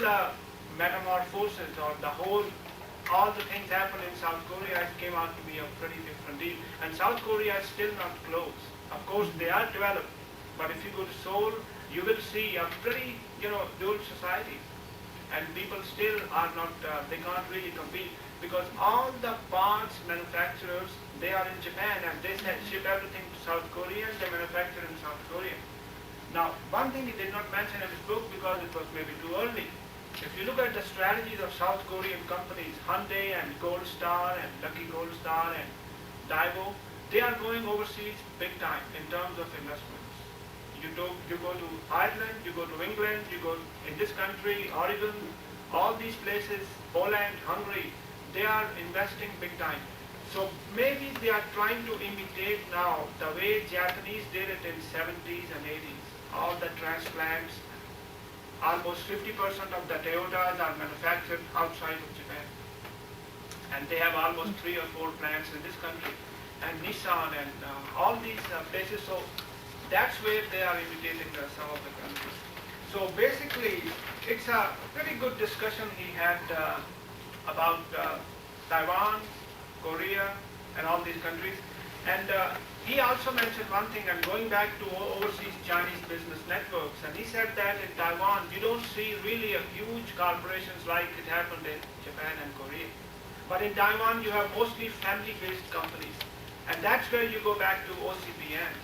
metamorphosis or all the things happened in South Korea, it came out to be a pretty different deal. And South Korea is still not closed. Of course, they are developed. But if you go to Seoul, you will see a pretty, dual society. And people still are not, they can't really compete because all the parts manufacturers, they are in Japan and they ship everything to South Korea and they manufacture in South Korea. Now, one thing he did not mention in his book because it was maybe too early. If you look at the strategies of South Korean companies, Hyundai and Gold Star and Lucky Gold Star and Daewoo, they are going overseas big time in terms of investments. You go to Ireland, you go to England, you go in this country, Oregon, all these places, Poland, Hungary, they are investing big time. So maybe they are trying to imitate now the way Japanese did it in 70s and 80s. All the transplants, almost 50% of the Toyotas are manufactured outside of Japan. And they have almost 3 or 4 plants in this country. And Nissan and all these places. So that's where they are imitating some of the countries. So basically, it's a pretty good discussion he had about Taiwan, Korea, and all these countries. And he also mentioned one thing, and going back to overseas Chinese business networks, and he said that in Taiwan, you don't see really a huge corporations like it happened in Japan and Korea. But in Taiwan, you have mostly family-based companies. And that's where you go back to OCBNs.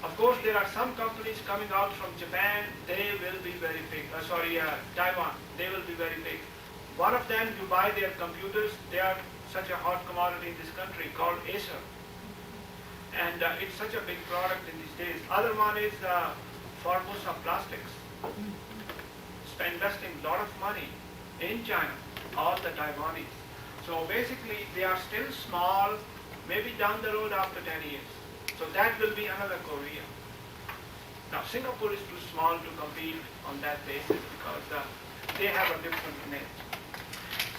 Of course, there are some companies coming out from Japan, they will be very big. Taiwan, they will be very big. One of them, you buy their computers, they are such a hot commodity in this country called Acer. And it's such a big product in these days. Other one is Formosa Plastics. Investing a lot of money in China, all the Taiwanese. So basically, they are still small, maybe down the road after 10 years. So that will be another Korea. Now Singapore is too small to compete on that basis because they have a different name.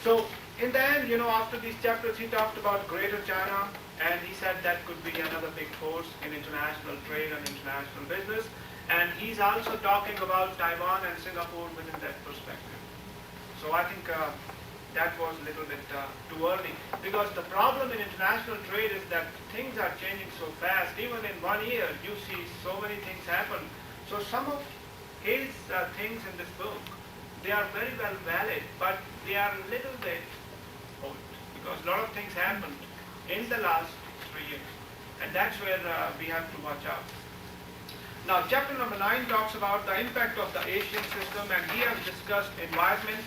So in the end, after these chapters, he talked about Greater China, and he said that could be another big force in international trade and international business. And he's also talking about Taiwan and Singapore within that perspective. So I think that was a little bit too early, because the problem in international trade is that things are changing so fast. Even in 1 year, you see so many things happen. So some of his things in this book, they are very well valid, but they are a little bit old, because a lot of things happened in the last 3 years. And that's where we have to watch out. Now, chapter number 9 talks about the impact of the Asian system, and he has discussed environment,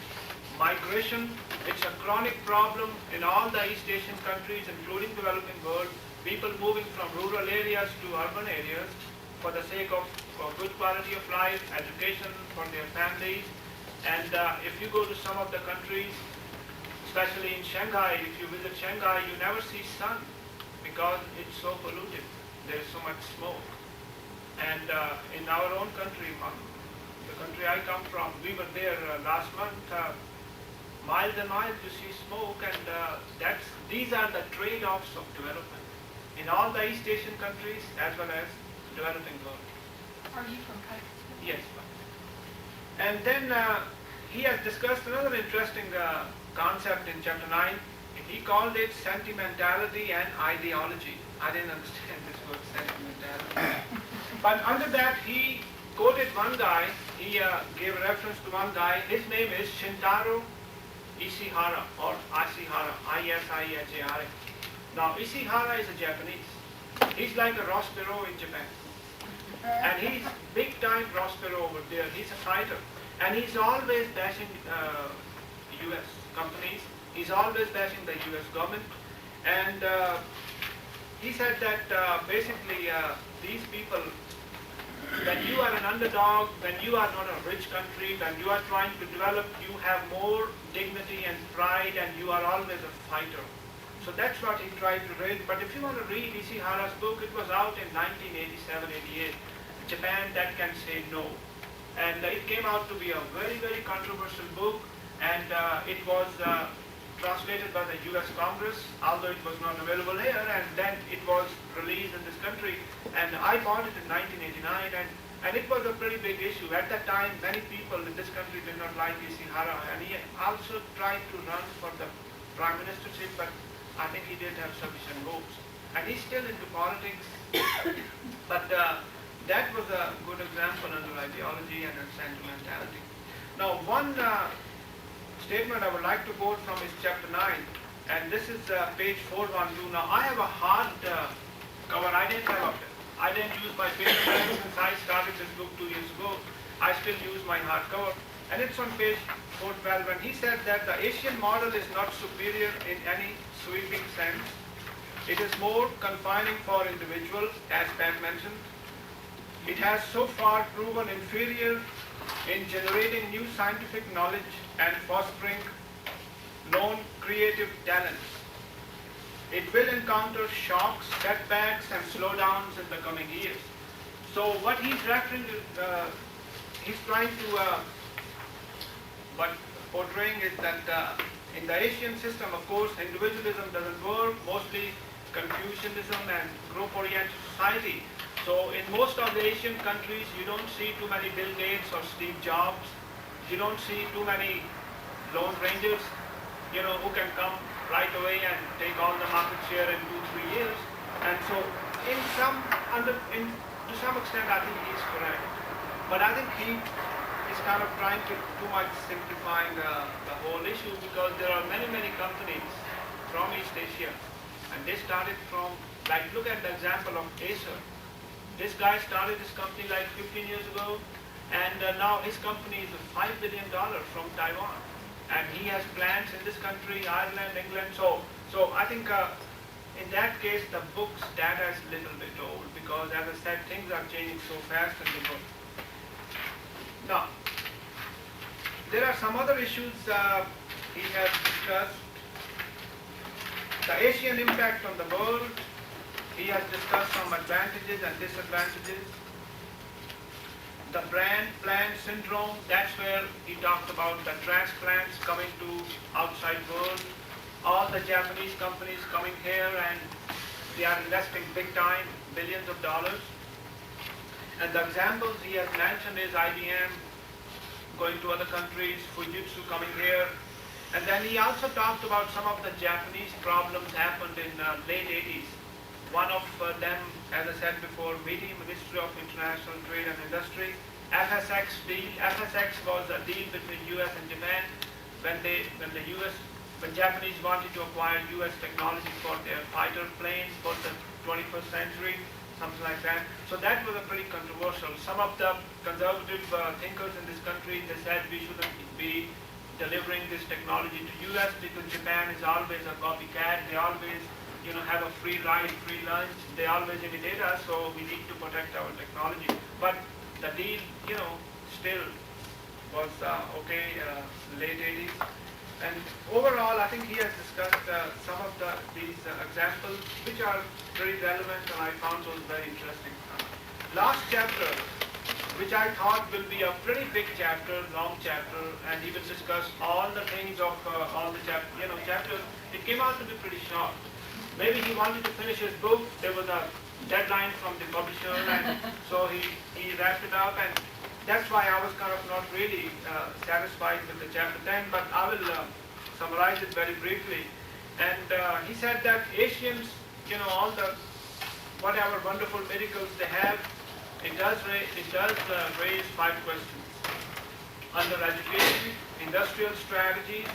migration. It's a chronic problem in all the East Asian countries, including developing world. People moving from rural areas to urban areas for the sake of good quality of life, education for their families. And if you go to some of the countries, especially in Shanghai, if you visit Shanghai, you never see sun because it's so polluted. There's so much smoke. And in our own country, the country I come from, we were there last month. Miles and miles you see smoke, and these are the trade-offs of development in all the East Asian countries as well as developing world. Are you from Pickens? Yes. And then he has discussed another interesting concept in chapter 9. He called it sentimentality and ideology. I didn't understand this word, sentimentality. But under that, he quoted one guy. He gave a reference to one guy. His name is Shintaro Ishihara, or Ashihara, Ishihara. Now, Ishihara is a Japanese. He's like a Ross Perot in Japan. And he's big time Ross Perot over there. He's a fighter. And he's always bashing US companies. He's always bashing the US government. And he said that basically these people, when you are an underdog, when you are not a rich country, when you are trying to develop, you have more dignity and pride, and you are always a fighter. So that's what he tried to raise. But if you want to read Ishihara's book, it was out in 1987-88. Japan that can say no. And it came out to be a very, very controversial book, and it was translated by the US Congress, although it was not available here, and then it was released in this country. And I bought it in 1989, and it was a pretty big issue. At that time, many people in this country did not like Ishihara, and he also tried to run for the prime ministership, but I think he didn't have sufficient votes. And he's still into politics, but that was a good example under ideology and sentimentality. Now, one statement I would like to quote from is chapter 9, and this is page 412. Now, I have a hard cover. I didn't use my paper since I started this book 2 years ago. I still use my hard cover, and it's on page 412, and he said that the Asian model is not superior in any sweeping sense. It is more confining for individuals, as Pat mentioned. It has so far proven inferior in generating new scientific knowledge and fostering known creative talents. It will encounter shocks, setbacks, and slowdowns in the coming years. So what he's referring to, he's trying to, what portraying is that in the Asian system, of course, individualism doesn't work, mostly Confucianism and group-oriented society. So in most of the Asian countries, you don't see too many Bill Gates or Steve Jobs. You don't see too many Lone Rangers, who can come right away and take all the market share in 2-3 years. And so to some extent, I think he's correct. But I think he is kind of trying to too much simplifying the whole issue, because there are many, many companies from East Asia. And they started from, look at the example of Acer. This guy started his company 15 years ago, and now his company is $5 billion from Taiwan. And he has plants in this country, Ireland, England. So I think in that case, the book's data is a little bit old, because as I said, things are changing so fast in the book. Now, there are some other issues he has discussed. The Asian impact on the world. He has discussed some advantages and disadvantages. The brand plan syndrome, that's where he talked about the transplants coming to outside world. All the Japanese companies coming here, and they are investing big time, billions of dollars. And the examples he has mentioned is IBM going to other countries, Fujitsu coming here. And then he also talked about some of the Japanese problems happened in late 80s. One of them, as I said before, meeting Ministry of International Trade and Industry, FSX deal. FSX was a deal between US and Japan when Japanese wanted to acquire US technology for their fighter planes for the 21st century, something like that. So that was a pretty controversial. Some of the conservative thinkers in this country, they said we shouldn't be delivering this technology to US because Japan is always a copycat. They always have a free ride, free lunch. They always imitate us, so we need to protect our technology. But the deal, still was okay, late 80s. And overall, I think he has discussed some of these examples, which are very relevant, and I found those very interesting. Last chapter, which I thought will be a pretty big chapter, long chapter, and he will discuss all the things of all the chapters. It came out to be pretty short. Maybe he wanted to finish his book. There was a deadline from the publisher, and so he wrapped it up. And that's why I was kind of not really satisfied with the chapter 10, but I will summarize it very briefly. And he said that Asians, all the whatever wonderful miracles they have, it does raise 5 questions. Under education, industrial strategies,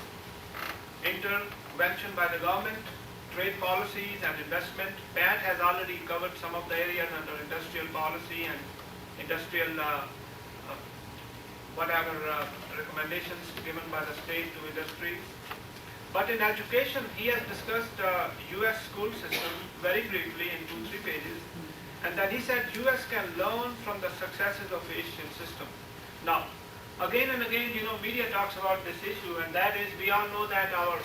intervention by the government, trade policies and investment. Pat has already covered some of the areas under industrial policy and industrial recommendations given by the state to industries. But in education, he has discussed US school system very briefly in 2-3 pages. And then he said US can learn from the successes of Asian system. Now, again and again, media talks about this issue, and that is, we all know that our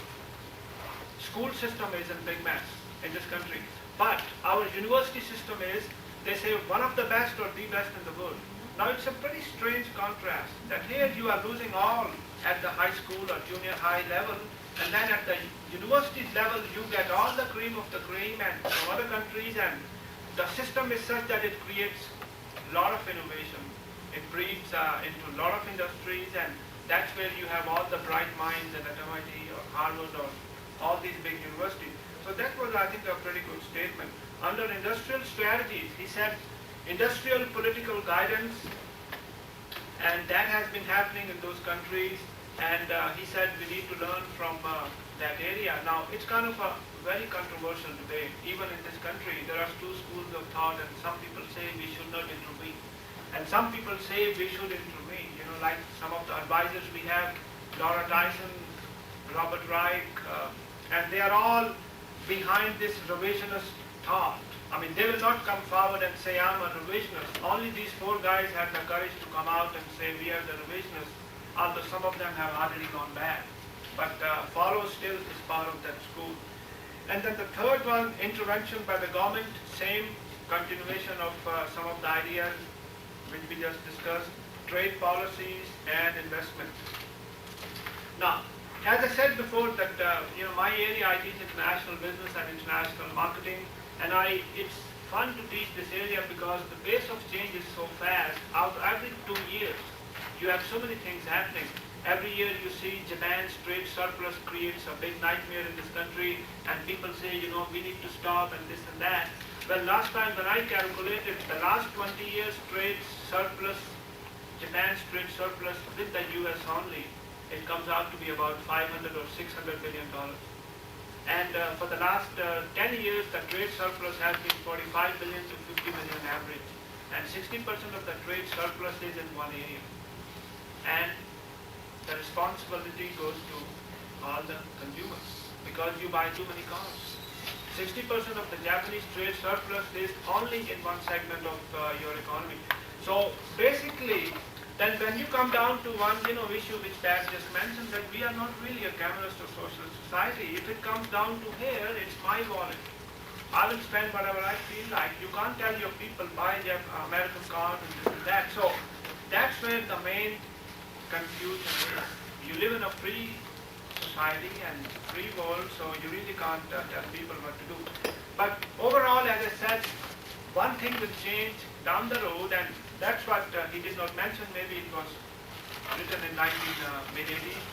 school system is a big mess in this country. But our university system is, they say, one of the best or the best in the world. Now, it's a pretty strange contrast that here you are losing all at the high school or junior high level, And then at the university level, you get all the cream of the cream and from other countries, and the system is such that it creates a lot of innovation. It breeds into a lot of industries, and that's where you have all the bright minds at MIT or Harvard or all these big universities. So that was, I think, a pretty good statement. Under industrial strategies, he said, industrial political guidance, and that has been happening in those countries, and he said we need to learn from that area. Now, it's kind of a very controversial debate. Even in this country, there are two schools of thought, and some people say we should not intervene, and some people say we should intervene. You know, like some of the advisors we have, Laura Tyson, Robert Reich, and they are all behind this revisionist thought. I mean, they will not come forward and say, I'm a revisionist. Only these four guys had the courage to come out and say, we are the revisionists, although some of them have already gone back. But Fallows still is part of that school. And then the third one, intervention by the government, same continuation of some of the ideas which we just discussed, trade policies and investment. Now, as I said before that, my area, I teach international business and international marketing, and it's fun to teach this area because the pace of change is so fast. Every 2 years, you have so many things happening. Every year you see Japan's trade surplus creates a big nightmare in this country, and people say, we need to stop and this and that. Well, last time when I calculated the last 20 years trade surplus, Japan's trade surplus with the US only, it comes out to be about $500 or $600 billion. And for the last 10 years, the trade surplus has been 45 billion to 50 billion average. And 60% of the trade surplus is in one area. And the responsibility goes to all the consumers because you buy too many cars. 60% of the Japanese trade surplus is only in one segment of your economy. So basically, then when you come down to one issue which Dad just mentioned, that we are not really a capitalist or socialist society. If it comes down to here, it's my wallet. I will spend whatever I feel like. You can't tell your people buy their American cars and this and that. So that's where the main confusion is. You live in a free society and free world, so you really can't tell people what to do. But overall, as I said, one thing will change down the road, and that's what he did not mention. Maybe it was written in mid-80s.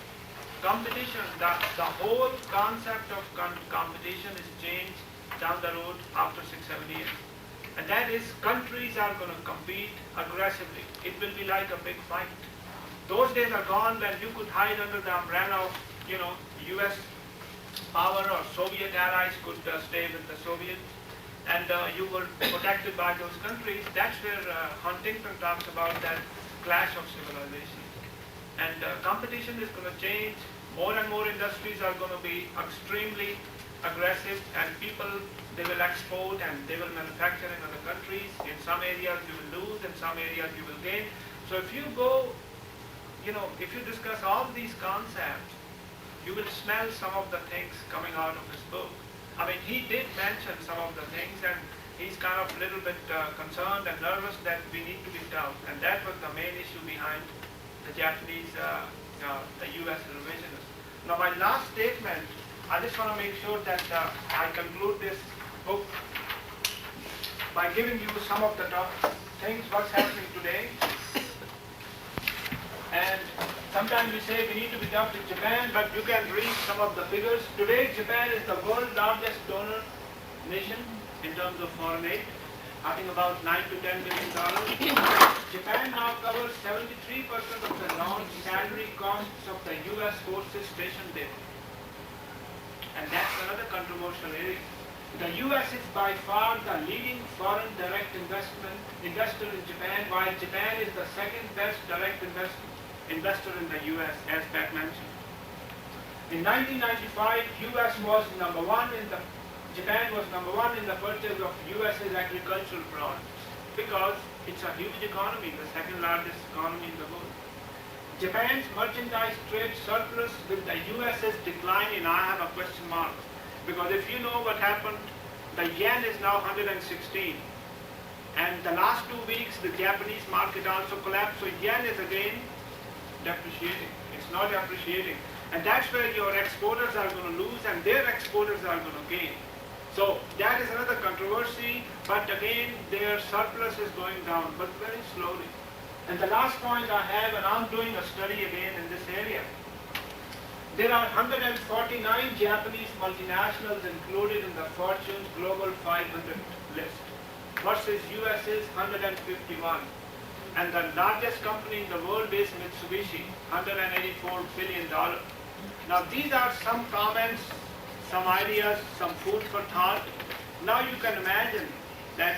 Competition, the whole concept of competition is changed down the road after 6-7 years. And that is, countries are going to compete aggressively. It will be like a big fight. Those days are gone when you could hide under the umbrella of, US power, or Soviet allies could stay with the Soviets, and you were protected by those countries. That's where Huntington talks about that clash of civilization. And competition is going to change. More and more industries are going to be extremely aggressive, and people, they will export and they will manufacture in other countries. In some areas you will lose, in some areas you will gain. So if you go, if you discuss all these concepts, you will smell some of the things coming out of his book. I mean, he did mention some of the things, and he's kind of a little bit concerned and nervous that we need to be tough. And that was the main issue behind the Japanese, the US revisionists. Now, my last statement, I just want to make sure that I conclude this book by giving you some of the tough things, what's happening today. And sometimes we say we need to be tough with Japan, but you can read some of the figures. Today, Japan is the world's largest donor nation in terms of foreign aid, I think about $9 to $10 billion. Japan now covers 73% of the non-salary costs of the US forces stationed there. And that's another controversial area. The US is by far the leading foreign direct investor in Japan, while Japan is the second best direct investor in the US, as Pat mentioned. In 1995, Japan was number one in the purchase of US's agricultural products because it's a huge economy, the second largest economy in the world. Japan's merchandise trade surplus with the US's decline in, I have a question mark, because if you know what happened, the yen is now 116. And the last 2 weeks, the Japanese market also collapsed, so yen is again depreciating. It's not appreciating. And that's where your exporters are going to lose and their exporters are going to gain. So that is another controversy, but again, their surplus is going down, but very slowly. And the last point I have, and I'm doing a study again in this area, there are 149 Japanese multinationals included in the Fortune Global 500 list versus US's 151. And the largest company in the world is Mitsubishi, $184 billion. Now these are some comments, some ideas, some food for thought. Now you can imagine that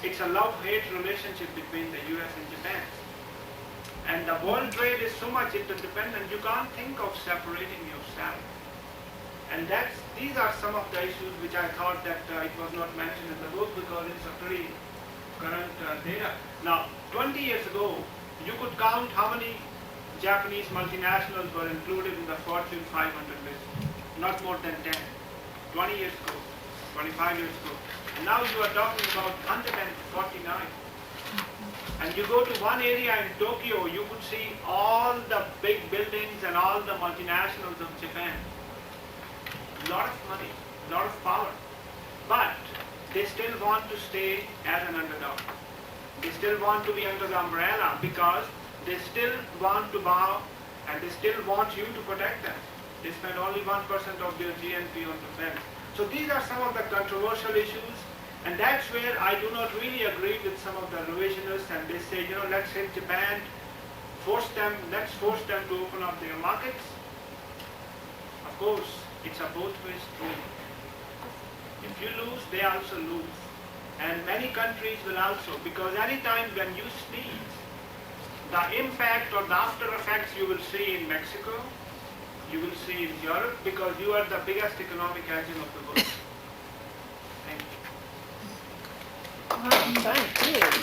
it's a love-hate relationship between the US and Japan. And the world trade is so much interdependent, you can't think of separating yourself. And these are some of the issues which I thought that it was not mentioned in the book because it's a pretty current data. Now, 20 years ago, you could count how many Japanese multinationals were included in the Fortune 500 list. Not more than 10. 20 years ago, 25 years ago. And now you are talking about 149. And you go to one area in Tokyo, you could see all the big buildings and all the multinationals of Japan. Lot of money, lot of power. But they still want to stay as an underdog. They still want to be under the umbrella because they still want to bow and they still want you to protect them. They spend only 1% of their GNP on defense. So these are some of the controversial issues. And that's where I do not really agree with some of the revisionists, and they say, let's hit Japan, let's force them to open up their markets. Of course, it's a both-way street. If you lose, they also lose. And many countries will also, because anytime when you sneeze, the impact or the after effects you will see in Mexico, you will see in Europe, because you are the biggest economic engine of the world. Thank you. Thank you.